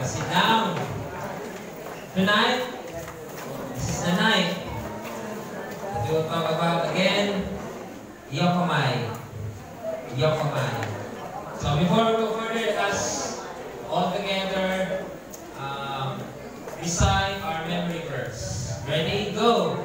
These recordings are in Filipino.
Sit down. Tonight, this is the night. We will talk about again, Yokomai. Yokomai. So before we go further, let us all together recite our memory verse. Ready? Go!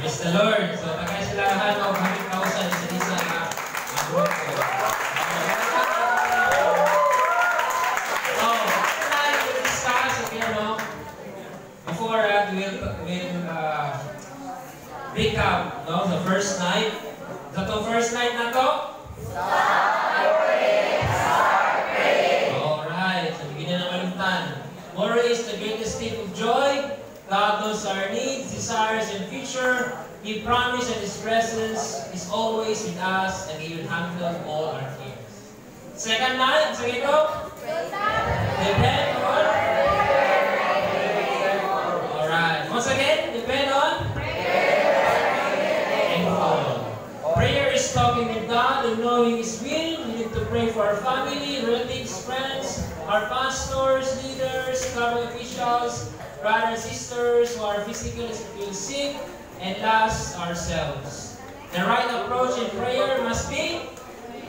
Praise the Lord. So, tagay sila lahat o hamit kausan isa-isa na mag-group ko. So, tonight we'll discuss, before we'll recap, the first night. So, itong first night na to? Start praying. Alright. So, bigyan na ng malimtan. Tomorrow is the greatest tip of joy. God knows our needs, desires, and future. He promised that His presence is always with us and He will handle all our fears. Second night, sa ito? Depend on? Alright. Once again, depend on? Prayer is talking with God and knowing His will. We need to pray for our family, relatives, friends, our pastors, leaders, government officials, brothers, sisters who are physically and spiritually sick, and last, ourselves. The right approach in prayer must be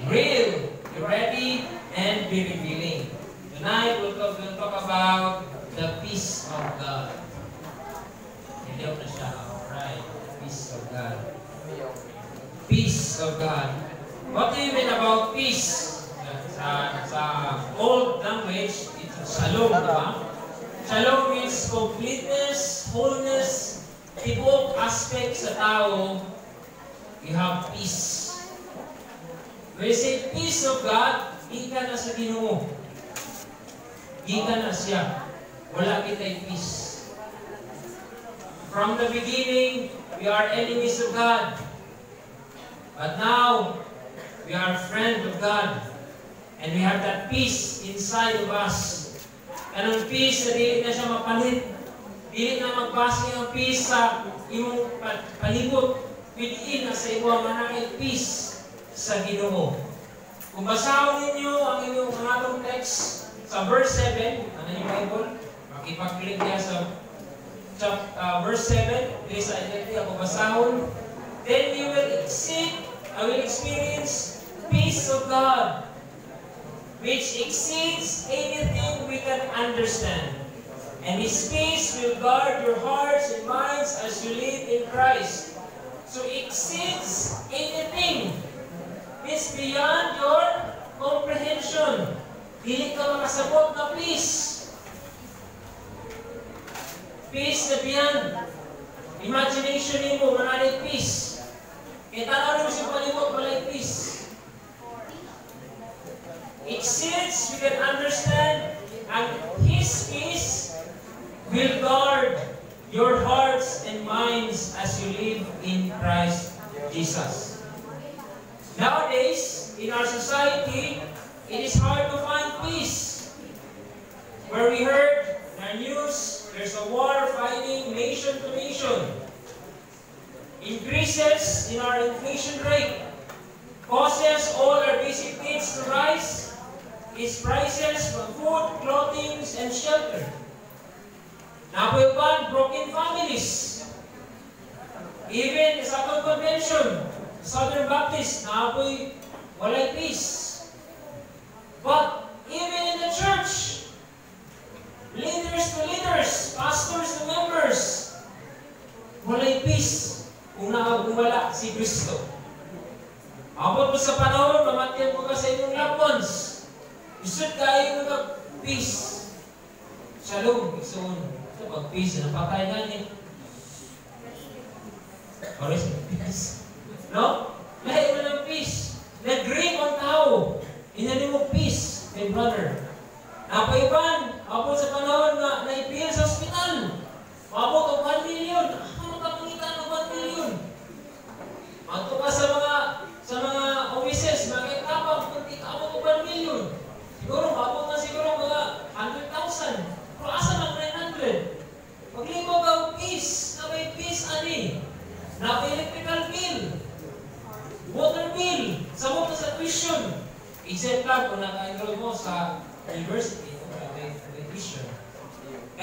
real, be ready, and be revealing. Tonight, we'll talk about the peace of God. Alright, peace of God. Peace of God. What do you mean about peace? Sa old language, it's shalom, diba? Shalom means completeness, wholeness, tibok aspect sa tao, you have peace. When you say peace of God, ika na sa Ginoo. Ika na siya. Wala kita'y peace. From the beginning, we are enemies of God. But now, we are friends of God. And we have that peace inside of us. Anong peace na dili na siya mapalit. Dili na magbase ang peace sa imong palibot. Within na sa imong manakay peace sa Ginoo. Kung basahon ninyo ang inyong mga text sa verse 7, ano yung Bible? Makipag-click niya sa verse 7, dili sa identity ako basahon. Then you will experience peace of God, which exceeds anything we can understand. And His peace will guard your hearts and minds as you live in Christ. So exceeds anything. Means beyond your comprehension. Dili ka makasabot na peace. Peace na beyond. Imagination mo, manalay peace. Kaya tanaw mo siya palibot, malay peace. Exceeds, we can understand, and His peace will guard your hearts and minds as you live in Christ Jesus. Nowadays, in our society, it is hard to find peace. Where we heard in our news, there's a war fighting nation to nation. Increases in our inflation rate causes all our basic needs to rise. Its prices from food, clothing, and shelter. Napuyapan, broken families. Even sa atong convention, Southern Baptist, napuy walay peace. But even in the church, leaders to leaders, pastors to members, walay peace kung wala si Kristo. Abot mo sa panahon, mamatyan mo ka sa inyong loved ones. Isod kayo ng peace. Shalom, igsoon. Ito pag peace, napatay ganit. Or is it peace? No? Lahat mo ng peace. Nag-grieve ang tao. Inali mo peace, my brother. Napaiban, abot sa panahon na naipil sa ospital.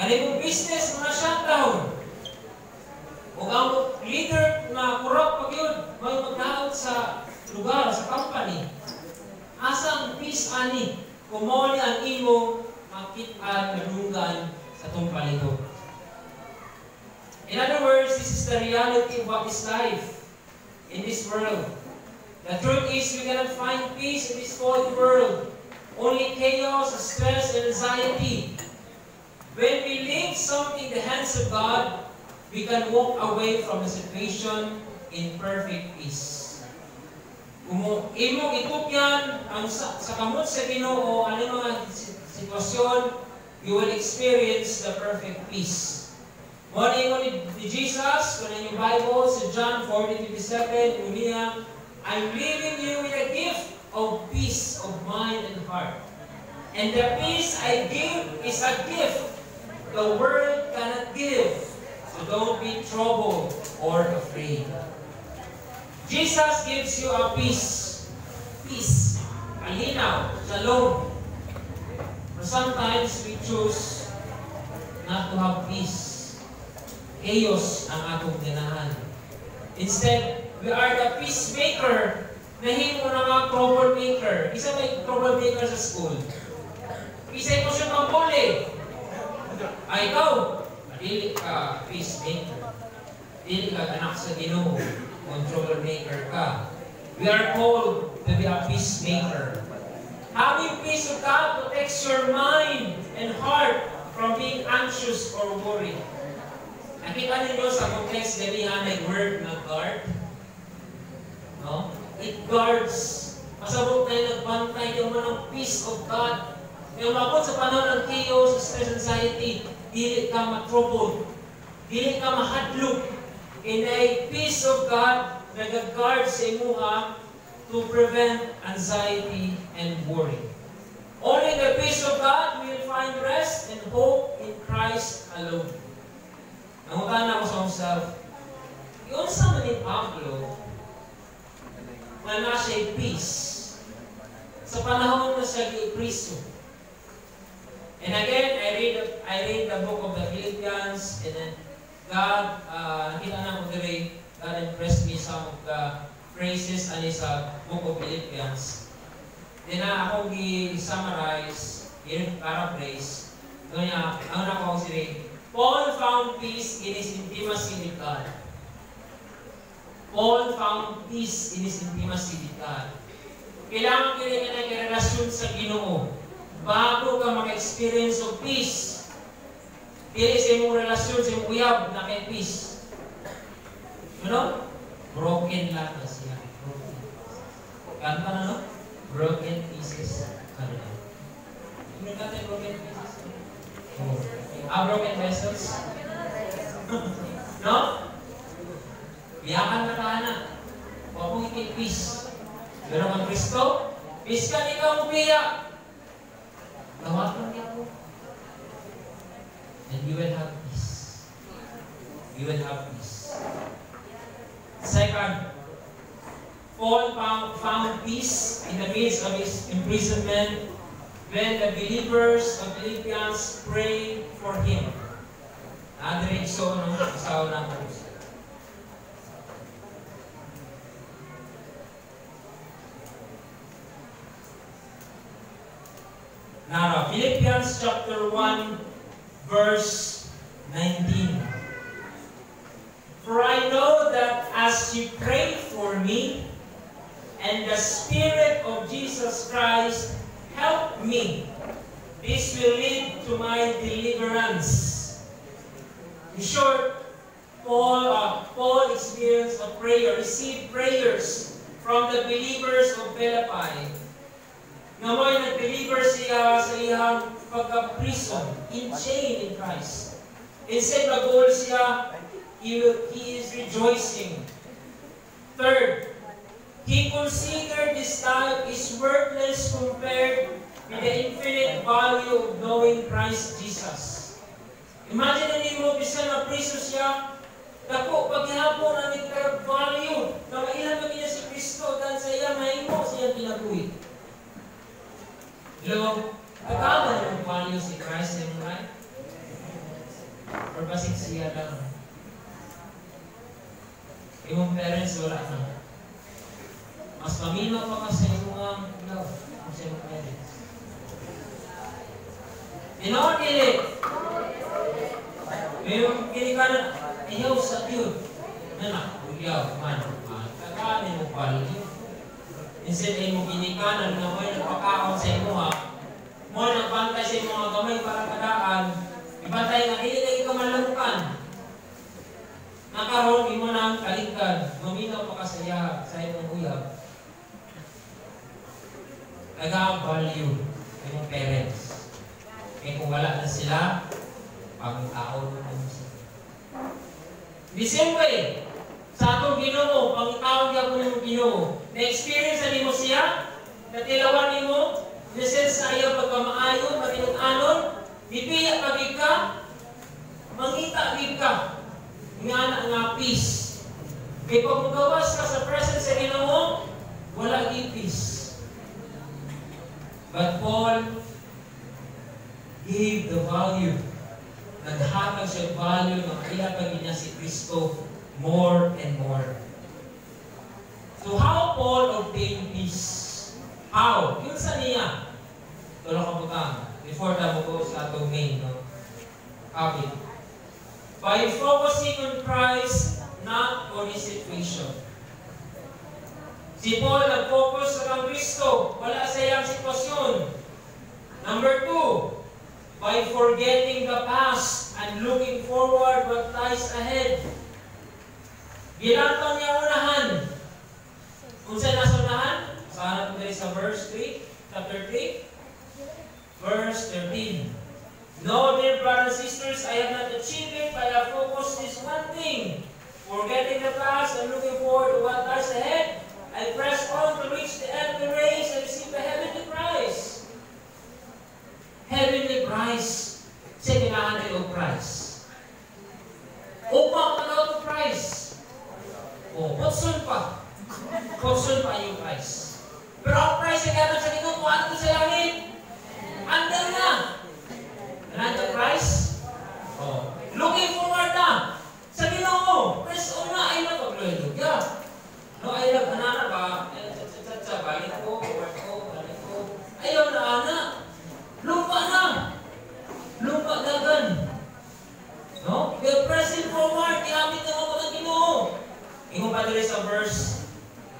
Kani mong business, mga shutdown. O ang leader na corrupt pag yun, may magdaot sa lugar, sa company. Asang peace ani, kumuli ang imo, makitaan, madunggan sa itong palito. In other words, this is the reality of what is life in this world. The truth is, we cannot find peace in this fallen world. Only chaos, stress, and anxiety. When we leave something in the hands of God, we can walk away from the situation in perfect peace. Kung imong itupyan ang sa kamot sa Ginoo, ano mga sitwasyon, you will experience the perfect peace. What ni Jesus, kung yung Bible, sa John 14:57, uniya, I'm leaving you with a gift of peace of mind and heart. And the peace I give is a gift the world cannot give. So don't be troubled or afraid. Jesus gives you a peace. Peace. Alinaw. Shalom. But sometimes we choose not to have peace. Chaos ang atong ganahan. Instead, we are the peacemaker. Nahimo na mga troublemaker. Isa may troublemaker sa school. Isa ito siya mabuli. Ay, ikaw. Dili ka peacemaker. Dili ka anak sa Ginoo. Kung troublemaker ka. We are called to be a peacemaker. Having peace of God protects your mind and heart from being anxious or worried. Nakita ninyo sa context dalihan ng word na guard? No? It guards. Masabot tayo nagbantay yung mga peace of God. Yung mabot sa panahon ng chaos, stress, anxiety, dili ka matroubled. Dili ka mahadlok. In a peace of God, nag-guard sa imuha to prevent anxiety and worry. Only the peace of God will find rest and hope in Christ alone. Nangutan ako sa myself, yun sa man ni Pablo, na nasa peace sa panahon na siya gipriso. And again, I read the book of the Philippians, and then God, nakita na ko today, God impressed me some of the phrases ani sa book of Philippians. Then akong i-summarize, i-paraphrase, ang nakakong sila, Paul found peace in his intimacy with God. Paul found peace in his intimacy with God. Kailangan kailangan na relasyon sa Ginoo bago ka maka-experience of peace. Dili sa imong relasyon sa imong uyab na kay peace. You know? Broken lang na siya. Broken. Kanta na, no? Broken pieces. Ano na? Ano kanta yung broken pieces? Oh. Broken vessels? No? Biyakan na ka na. Huwag mong ikit peace. Pero ang Kristo, peace ka ikaw ang biyak. Tawagan niya po. And you will have peace. You will have peace. Second, Paul found peace in the midst of his imprisonment when the believers of Philippians prayed for him. Diretso ng kasawa ng Diyos. Now, Philippians chapter 1, verse 19. For I know that as you pray for me, and the Spirit of Jesus Christ help me, this will lead to my deliverance. In short, Paul experienced a prayer, received prayers from the believers of Philippi. Ngamoy nag-deliver siya sa iyang pagka-prison, in chain in Christ. Instead, mag-goal siya, he is rejoicing. Third, he considered this life is worthless compared with the infinite value of knowing Christ Jesus. Imagine na mo, bisa na priso siya, dako, paghihapon ang nagka-value na mailan magina si Kristo dahil sa iya mahimo siya pinabuhi. Hello? Pagkaman yung value si Christ in life? or basig siya lang. Imong parents wala na. Mas paminaw pa ka sa imong love kung sa imong parents. Tinoon dili. Mayroong kinikanan, iyaw sa Diyos. Nanak, iyaw, man. Kakanin mo pala. Instead ay mo kinikanan na mo'y nagpakaon sa imo ha. Mo'y nagbantay sa imo mga gamay para kadaan. Ibantay nga, hindi na ikaw malamukan. Nakaroon, imo nang kaligtan. Maminaw pa kasaya sa imong uyab. Nag-value imong parents. Eh kung wala na sila, pangitaon mo sila. The same way, sa atong Ginoo, pangitaon niya ko ng Ginoo. Na-experience na mo siya, natilawan ni mo, in the sense na ayaw pagkamaayon, matinong-anon, bibiyak pagig ka, mangita gig ka. Nga nga peace. Kaya pag magawas ka sa presence sa Ginoo, wala di peace. But Paul gave the value. Naghatag siya value ng ilapag niya si Kristo more and more. So how Paul obtained peace? How? Yun sa niya. Tulong kabutang. Before na mo go sa atong main, no? Copy. By focusing on Christ, not on his situation. Si Paul nag-focus sa kang Kristo, wala sa iyang sitwasyon. Number 2, by forgetting the past and looking forward what lies ahead. Ginantong niya unahan. Kung saan nasa unahan? Sana po sa verse 3, chapter 3, verse 13. No, dear brothers and sisters, I have not achieved it, but I have focused this one thing. Forgetting the past and looking forward to what lies ahead, I press on to reach the end of the race and receive the heavenly prize. Heavenly prize. Sa kailangan ay o prize. Upang ano o prize? O, putsun pa. Putsun pa yung prize. Pero ang prize ay gano'n sa Ginoo, kung ano sa langit? Andal na. Another prize? Oh. Looking forward na. Sa Ginoo, press on na ay napagluya. No, ay naghanana ba? Balik ko, work ko, balik ko. Ayaw na, anak. Lupa na. Lupa dagan. No? You're pressing forward. Iamit na ako ng Ginoo. Ingo pa dito sa verse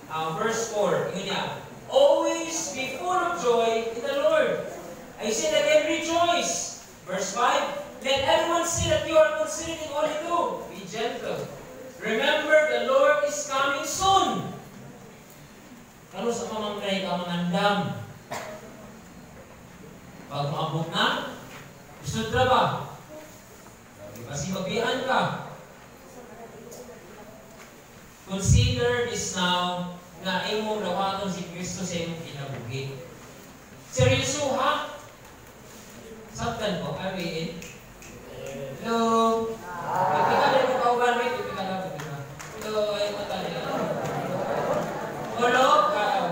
4. Ingo niya. Always be full of joy in the Lord. I say that again, rejoice. Verse 5. Let everyone see that you are considered in all you do. Be gentle. Remember, the Lord is coming soon. Kano sa pamangkay ka mangandam? Pag maabot na, gusto na ba? Kasi magbiyan ka. Consider this now na imong lawaton si Kristo sa imong kinabuhi. Seryoso ha? Saktan ko, Ariin. Hello? Ipikala mo kauban, wait, ipikala mo. Hello, ay matali. Hello?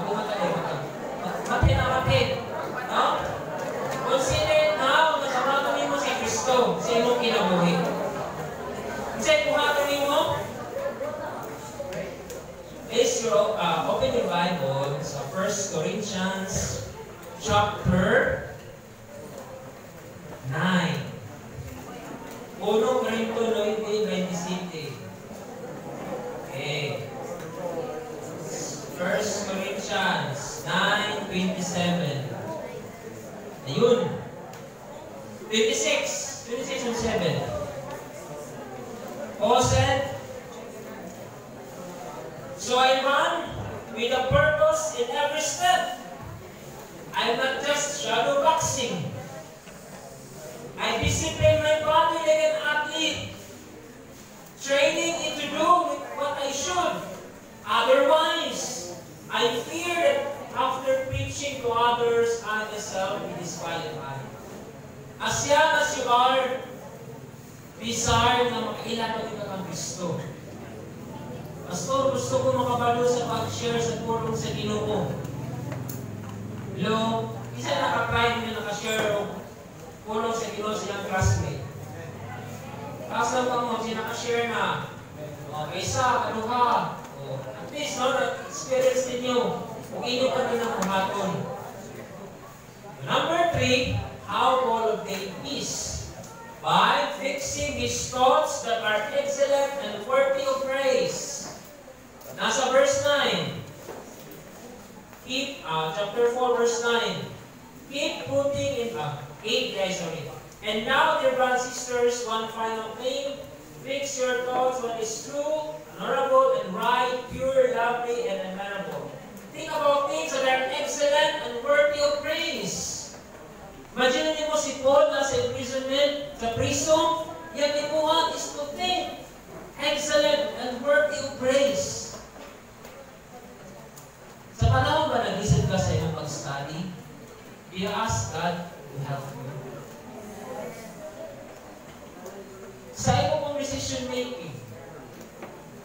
Bumatali. Mati na mati. No? Consider now, nasamato mo si Kristo sa imong kinabuhi. Kasi kuhato mo, is your, open your Bible sa 1 Corinthians chapter 9. 1 Corinto 9:27. Okay. 1 Corinthians 9:27. Ayun. 26 and 7. Paul said, so I run with a purpose in every step. I'm not just shadow boxing. I discipline my body like an athlete, training it to do what I should. Otherwise, I fear that after preaching to others, I myself will be disqualified. As young as you are, desire na makilala ko ang Kristo. Pastor, gusto ko makabalo sa pag-share sa tulong sa Ginoo. Hello? Isa nakakrive na nakashare o tulong sa Ginoo sa iyang classmate. Asa ka mo, sinaka-share na. Isa, ano ka? At least, no, na-experience ninyo. Kung inyo pa rin ang kumaton. Number 3, how Paul obtained peace. By fixing his thoughts that are excellent and worthy of praise. Nasa verse 9. Chapter 4, verse 9. Keep putting in 8, guys, sorry. And now, dear brothers and sisters, one final thing. Fix your thoughts what is true, honorable, and right, pure, lovely, and admirable. Think about things that are excellent and worthy of praise. Imagine niyo mo si Paul na sa imprisonment, sa prison, yung ibuhat is to think excellent and worthy of praise. Sa panahon ba nag-listen ka sa iyong pag-study, you ask God to help you. Sa iyong pong decision making,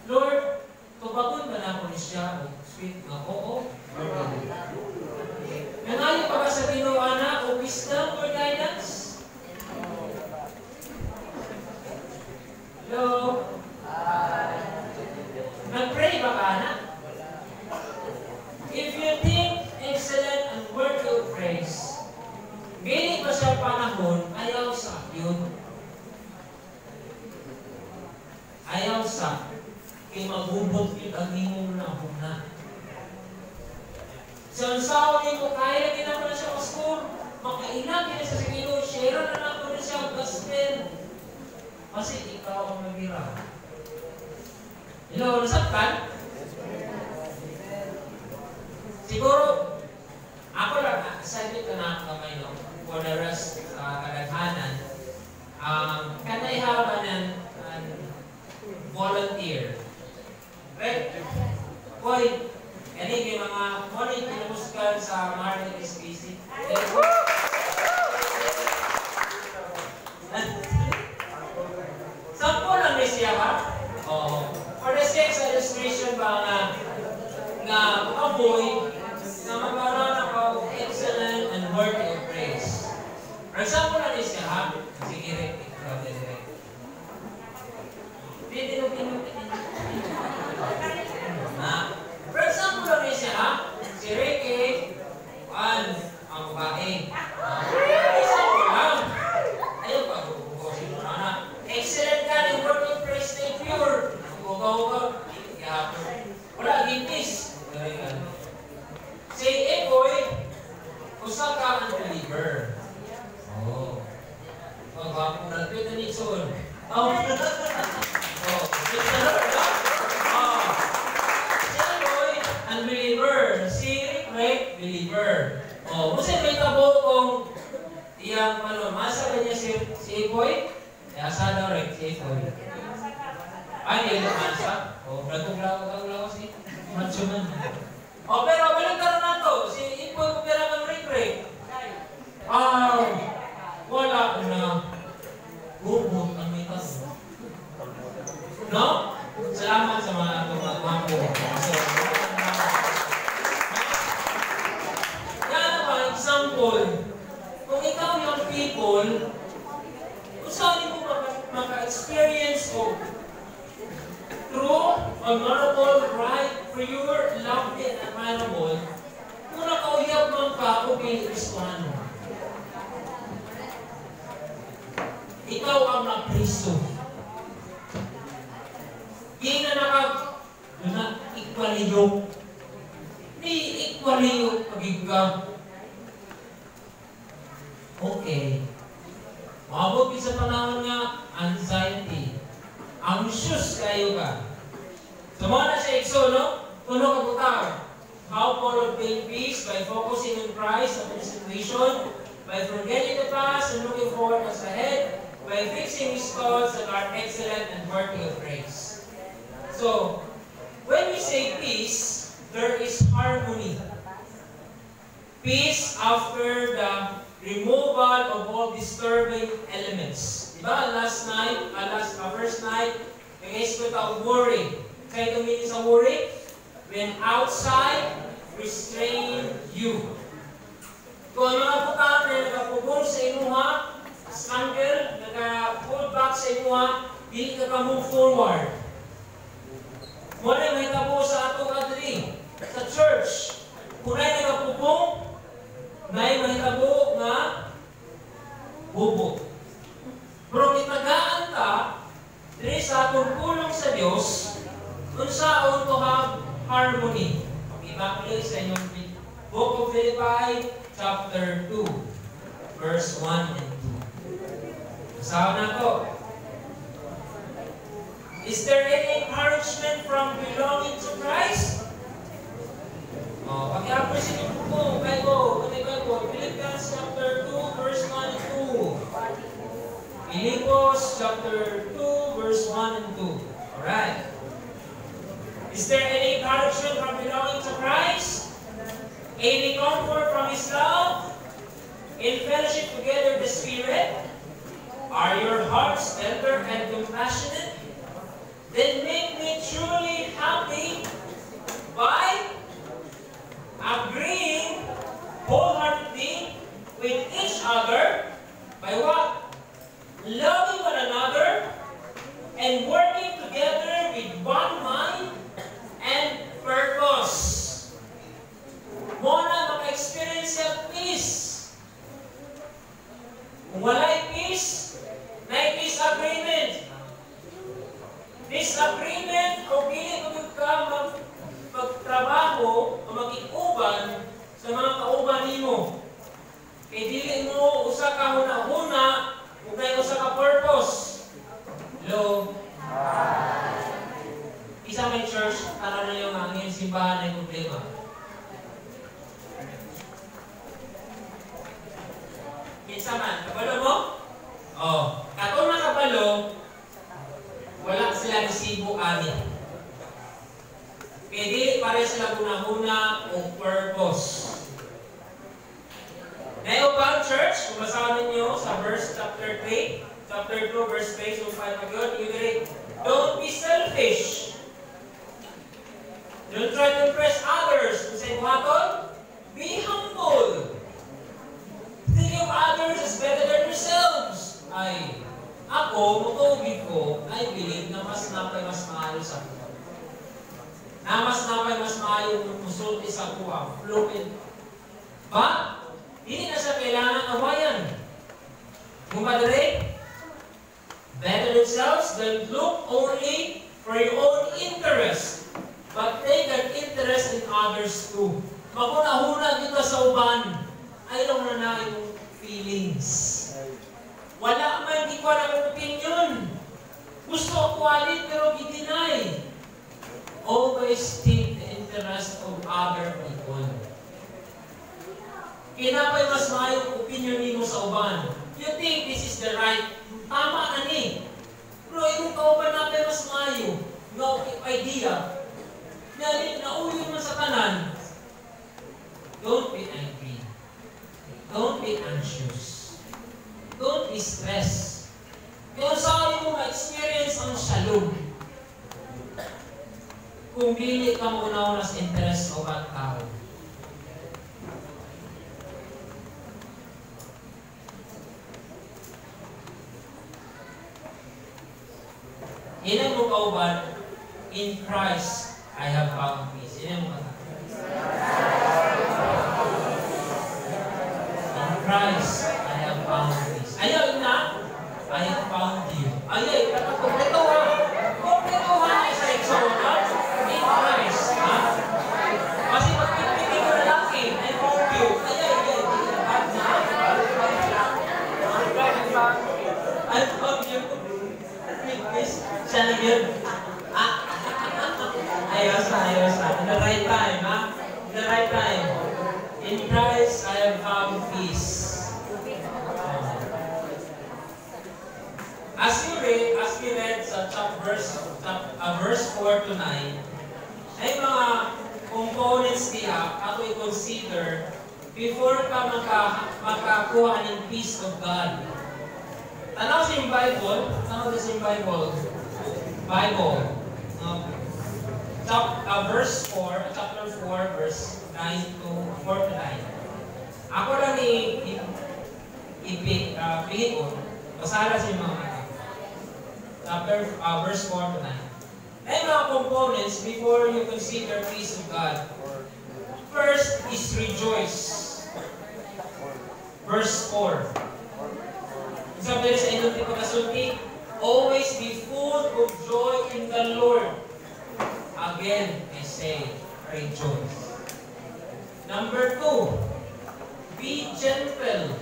Lord, tubagon ba na ako ni siya? Sweet na, oo. Nanayo pa ba sa Ginoo, anak, o wisdom or guidance? Hello? Nag-pray ba ka, anak? If you think excellent and worthy of praise, gini ba siya panahon, ayaw sa yun. Ayaw sa kay maghubot yun ang imong na. Sa unsaon ni mo, kaya din ako na siya sa school, makailang din sa Ginoo, share na ako na siya gospel. Kasi ikaw ang nagira. Hello, nasaktan? Siguro, ako lang, excited ka na ako kamay, no? For the rest, kadaghanan. Can I have an volunteer? Right? Boy, kani may mga morning pinumuskan sa Martin SPC. Sampo lang ni siya ba? Oo. For the sake of illustration ba nga mga boy na magkaroon ako excellent and worthy of praise. For example lang ni siya ha? Sige, Rick. For example lang ni siya ha? Si Ricky, ang babae. Example lang. Ayaw pa, bubukosin mo na. Excellent ka ng word of praise na pure. Bukaw-bukaw. Wala, gintis. Si Ekoy, usa ka ang believer. Oh. Magwapo na ito na nitson. Oh. Oh. It's the Lord, no? Oh. Si Ekoy, unbeliever. Si Rick, believer. Oh, kasi may tabo kung iyang masa ba niya si Ekoy? Asa daw Rick, si Ekoy. Ay, hindi na masa. Oh, naguglaw si Macho man. Oh, pero balik ka na to. Si Ekoy kung pera kang Rick. Wala na. Gubot ang may tabo. No? Salamat sa mga tumagwapo. Example, kung ikaw yung people, kung saan mo maka-experience of true, honorable, right, pure, lovely, and admirable, kung nakauyab man ka, okay, Kristohan mo. Ikaw ang napriso. Di na naka-equaliyok. Di equaliyok pagigka. Okay. Maabot sa panahon nga, anxiety. Anxious kayo ka. So, mga na siya ikso, no? Tuno ka butaw. How Paul obtained peace by focusing on Christ of the situation, by forgetting the past and looking forward as ahead, by fixing his thoughts that are excellent and worthy of praise. So, when we say peace, there is harmony. Peace after the removal of all disturbing elements. Diba? First night, nag-explain ako worry. Kaya ito meaning sa worry? When outside, restrain you. Kung ano mga putang na nagapugong sa imuha, scandal, nag-hold back stuck sa inyo, dili ka move forward. Muna may tabo sa ato kadri sa church. Kunay nagapupong, may mahitabo nga bubo. Pero kitagaan ta, diri sa atong pulong sa Dios, unsaon to have harmony. Pag-ibakli sa inyong Book of Philippi, chapter 2, verse 1 and 2. Basahan na to. Is there any encouragement from belonging to Christ? Pag-i-appreciate yung po, Bible, Philippians chapter 2, verse 1 and 2. Philippians chapter 2, verse 1 and 2. Alright. Is there any encouragement from belonging to Christ? Any comfort from His love? In fellowship together the Spirit? Are your hearts tender and compassionate? Then make me truly happy by agreeing wholeheartedly with each other by what? Loving one another and working together with one mind and purpose. Muna maka-experience yung peace. Kung wala'y peace, na peace agreement. Disagreement o pili kung ka magtrabaho o mag-iuban sa mga kauban nimo. Kaya dili mo usa ka huna-huna kung kayo usa ka purpose. Hello? Isa may church, tara na yung hangin, simbahan na yung problema. Kinsa man, kabalo mo? Katong na kabalo, wala sila resibo ani. Pwede pare sila huna-huna o purpose. Ngayon ba, church, kung basahan ninyo sa verse chapter 3, chapter 2, verse 3, so 5 agad, you read, don't be selfish. Don't try to impress others. Kung sa'yo buhaton, be humble. Think of others as better than yourselves. Ay, ako, mutugid ko, I believe na mas napay mas maayo sa kuha. Na mas napay mas maayo ng musulti sa kuha. Fluid. Ba? Hindi na siya kailangan awayan. Kung madali, better themselves, don't look only for your own interest, but take an interest in others too. Maguna-huna dito sa uban, ayaw na yung feelings. Wala man, di ko na opinion. Gusto ko quality pero i-deny. Always take the interest of other people. Kinapay mas maayong opinion nimo sa uban. You think this is the right, tama na ni. Pero yung kauban natin mas maayo. No idea. Nauwi mo sa kanan. Don't be angry. Don't be anxious. Don't be stressed. Kung saan mo ma-experience ang shalom. Kung dili ka muna sa interest o bang tao. Ilan mo kauban, in Christ I have found peace. Ilan mo kata? In Christ I have found peace. Ayaw na, I have found you. Ayaw, kompleto ha. Kompleto ha, isa exalted. In Christ, ha? Kasi pagpipili ko na lang I found you. Ayaw, I found you. Siya na yun. Ayos na. In the right time, ha? In the right time. In Christ, I have found peace. As we read sa verse 4 to 9, ay mga components niya ato i-consider before ka makakuha ng peace of God. Tanaw sa yung Bible. Verse 4, chapter 4, verse 9 to 4 to 9. Ako lang i-pick, basahan sa mga verse 4 to 9. May mga components before you consider peace of God. First is rejoice. Verse 4. Sabi sa inyong tipakasulti, always be full of joy in the Lord. Again, I say, rejoice. Number 2, be gentle.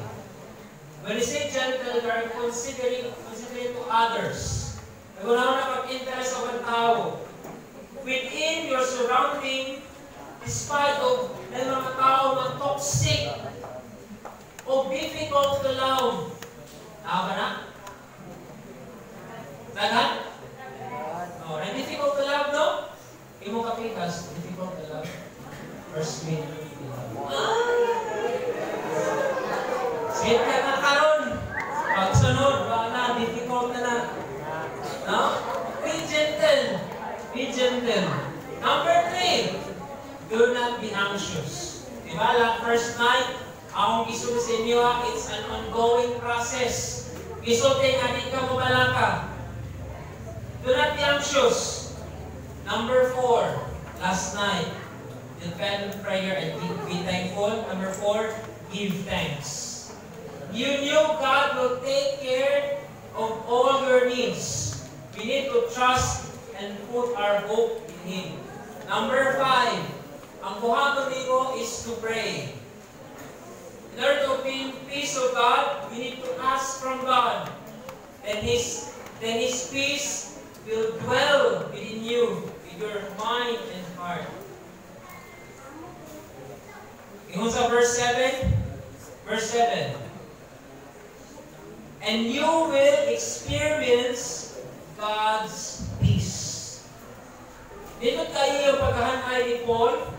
When you say gentle, you are considering to others. Kung ano na pag-interest sa mga tao, within your surrounding, despite of mga tao na toxic o difficult to love, tama ba na? Daghan? No, na difficult to love, no? Imo kapikas, difficult to love. First week. Sweet ka na karon. Pagsunod, wala, difficult na na. No? Be gentle. Be gentle. Number 3, do not be anxious. Diba, like first night, akong gisulti sa inyo, it's an ongoing process. Gisulti nga, di ka mabalaka. Do not be anxious. Number 4, last night, depend on prayer and be thankful. Number 4, give thanks. You knew God will take care of all your needs. We need to trust and put our hope in Him. Number 5, ang buhaton nimo is to pray. In order to obtain peace of God, we need to ask from God. Then His peace will dwell within you, with your mind and heart. Ingon sa verse 7, and you will experience God's peace. Dito tayo yung pagkahanay ni Paul,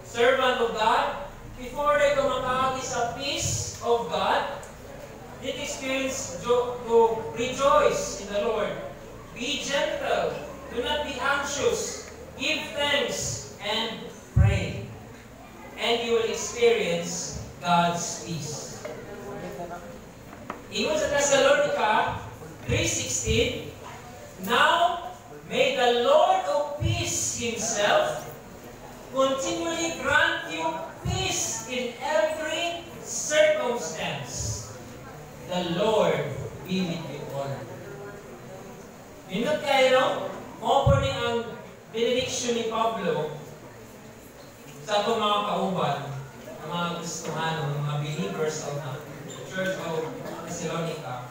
servant of God, before they kumakaagi sa peace of God, did experience to rejoice in the Lord. Be gentle. Do not be anxious. Give thanks and pray. And you will experience God's peace. Ingon sa Thessalonica 3:16, now may the Lord of peace Himself continually grant you peace in every circumstance. The Lord be with you all. Minut kayo, no? Mo po ang benediction ni Pablo sa itong mga kauban, ang mga gustuhan, mga believers of the Church of Thessalonica.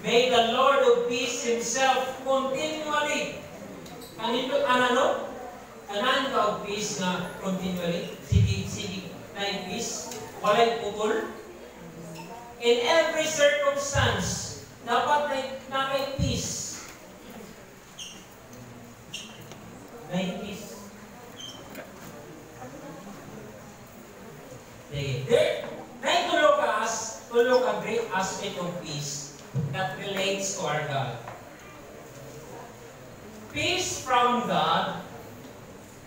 May the Lord of peace Himself continually, kanan ka of peace na continually, sige, na peace, walay putol. In every circumstance, dapat na may peace. May peace. There tulog a great aspect of peace that relates to our God. Peace from God,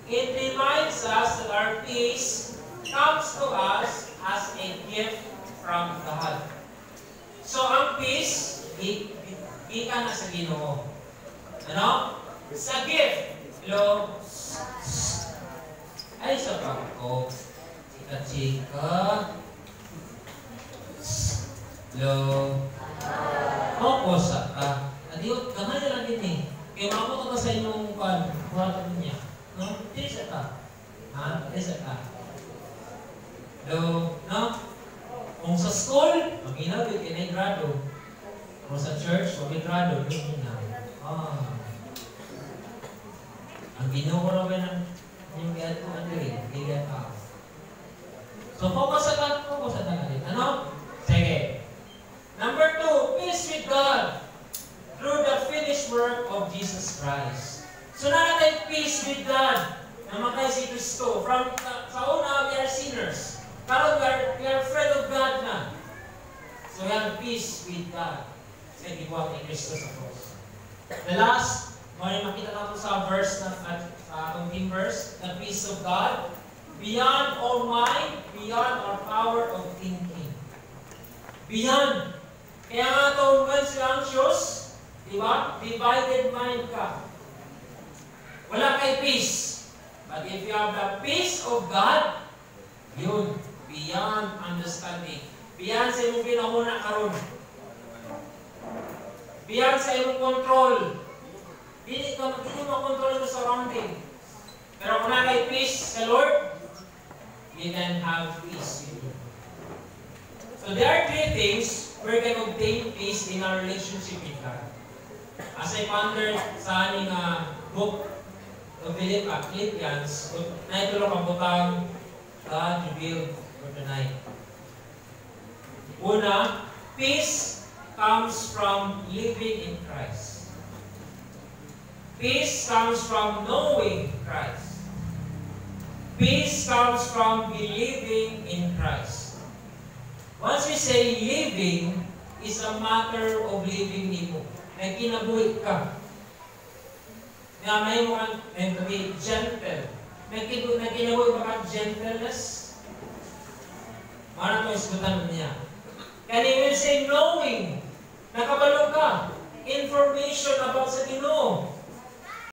it reminds us that our peace comes to us as a gift from God. So, ang peace, ika na sa Ginoo. Ano? Sa gift. Hello? Ay, sa pagko. Chika. Hello? Opo, sa ka. Adiot, kamay na lang din eh. Kaya mamo ka sa inyong kuwarto niya. No? Hindi sa ka. Ha? Hindi sa ka. Hello? No? Kung sa school, mag-inaw yun, kinay-grado. Kung sa church, mag-grado, yun na. Ang ginoo raw ba ng yung gato ang diri, kaya ka. So, focus sa natin. Ano? Sige. Number 2, peace with God through the finished work of Jesus Christ. So, natin peace with God na makay si Kristo. Sa una, we are sinners. Pero we are friend of God na. So, we have peace with God. Sa ibuhat ni Kristo sa cross. The last, makita natin sa verse na atong verse, the peace of God, beyond all mind, beyond our power of thinking. Beyond. Kaya nga ito, once sila anxious, di ba? Divided mind ka. Wala kay peace. But if you have the peace of God, yun, beyond understanding. Beyond sa imong pinahuna karon. Beyond sa imong control. Dili mo control sa surrounding. Pero kung nakay peace sa Lord, you can have peace with Him. So there are three things where we can obtain peace in our relationship with God. As I pondered sa aning book of Philippians, na ito lang ang butang God revealed for tonight. Una, peace comes from living in Christ. Peace comes from knowing Christ. Peace comes from believing in Christ. Once we say living, is a matter of living nimo. May kinabuhi ka. May mga gentle. May kinabuhi ba ka gentleness? Marang mo isbutan niya. And he will say knowing. Nakabalo ka. Information about sa Ginoo.